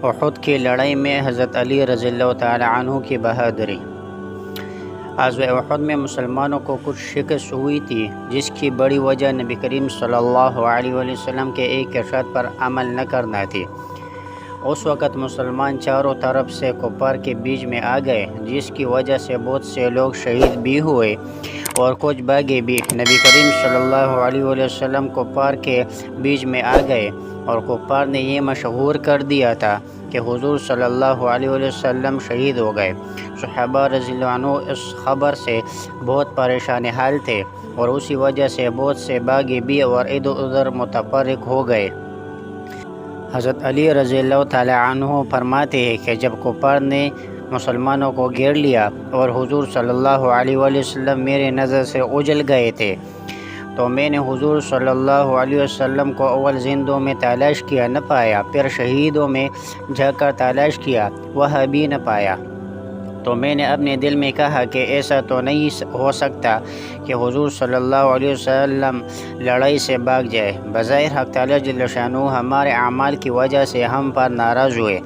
احد کی لڑائی میں حضرت علی رضی اللہ تعالی عنہ کی بہادری۔ غزوہ احد میں مسلمانوں کو کچھ شکست ہوئی تھی، جس کی بڑی وجہ نبی کریم صلی اللہ علیہ وسلم کے ایک ارشاد پر عمل نہ کرنا تھی۔ اس وقت مسلمان چاروں طرف سے کفار کے بیچ میں آ گئے، جس کی وجہ سے بہت سے لوگ شہید بھی ہوئے اور کچھ بھاگے بھی۔ نبی کریم صلی اللہ علیہ وسلم کفار کے بیچ میں آ گئے اور کفار نے یہ مشہور کر دیا تھا کہ حضور صلی اللہ علیہ وسلم شہید ہو گئے۔ صحابہ رضی اللہ عنہ اس خبر سے بہت پریشان حال تھے اور اسی وجہ سے بہت سے بھاگے بھی اور ادھر ادھر متفرق ہو گئے۔ حضرت علی رضی اللہ تعالی عنہ فرماتے ہیں کہ جب کفار نے مسلمانوں کو گھیر لیا اور حضور صلی اللہ علیہ وسلم میرے نظر سے اجل گئے تھے، تو میں نے حضور صلی اللہ علیہ وسلم کو اول زندوں میں تلاش کیا، نہ پایا، پھر شہیدوں میں جا کر تلاش کیا، وہاں بھی نہ پایا۔ تو میں نے اپنے دل میں کہا کہ ایسا تو نہیں ہو سکتا کہ حضور صلی اللہ علیہ وسلم لڑائی سے بھاگ جائے۔ بظاہر حق تعالیٰ جل شانہ ہمارے اعمال کی وجہ سے ہم پر ناراض ہوئے،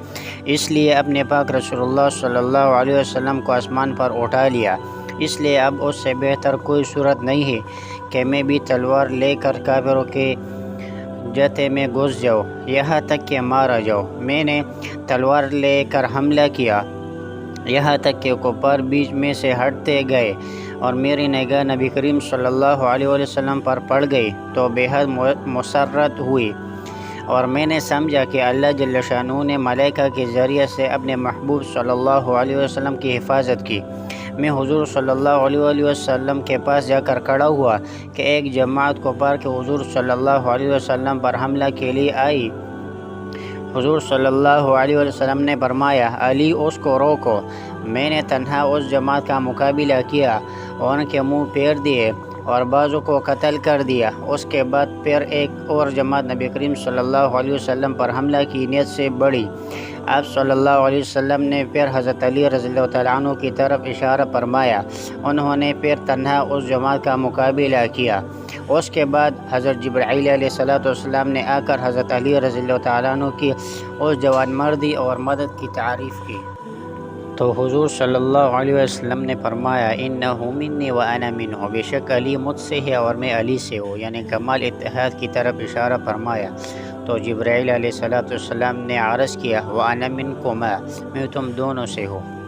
اس لیے اپنے پاک رسول اللہ صلی اللہ علیہ وسلم کو آسمان پر اٹھا لیا۔ اس لیے اب اس سے بہتر کوئی صورت نہیں ہے کہ میں بھی تلوار لے کر کافروں کے جتے میں گھس جاؤں، یہاں تک کہ مارا جاؤں۔ میں نے تلوار لے کر حملہ کیا، یہاں تک کہ کفار بیچ میں سے ہٹتے گئے اور میری نگاہ نبی کریم صلی اللہ علیہ وسلم پر پڑ گئی تو بے حد مسرت ہوئی، اور میں نے سمجھا کہ اللہ جل شانہ نے ملائکہ کے ذریعے سے اپنے محبوب صلی اللہ علیہ وسلم کی حفاظت کی۔ میں حضور صلی اللہ علیہ وسلم کے پاس جا کر کھڑا ہوا کہ ایک جماعت کفار کے حضور صلی اللہ علیہ وسلم پر حملہ کے لیے آئی۔ حضور صلی اللہ علیہ وسلم نے فرمایا، علی اس کو روکو۔ میں نے تنہا اس جماعت کا مقابلہ کیا، ان کے منہ پھیر دیے اور بعضوں کو قتل کر دیا۔ اس کے بعد پھر ایک اور جماعت نبی کریم صلی اللہ علیہ وسلم پر حملہ کی نیت سے بڑھی۔ آپ صلی اللہ علیہ وسلم نے پھر حضرت علی رضی اللہ تعالیٰ عنہ کی طرف اشارہ فرمایا، انہوں نے پھر تنہا اس جماعت کا مقابلہ کیا۔ اس کے بعد حضرت جبرائیل علیہ السلام نے آ کر حضرت علی رضی اللہ تعالیٰ عنہ کی اس جوان مردی اور مدد کی تعریف کی۔ تو حضور صلی اللہ علیہ وسلم نے فرمایا، انہ منی وانا منہ، بے شک علی مجھ سے ہے اور میں علی سے ہوں، یعنی کمال اتحاد کی طرف اشارہ فرمایا۔ تو جبرائیل علیہ السلام نے عرض کیا، وانا منکما، میں تم دونوں سے ہوں۔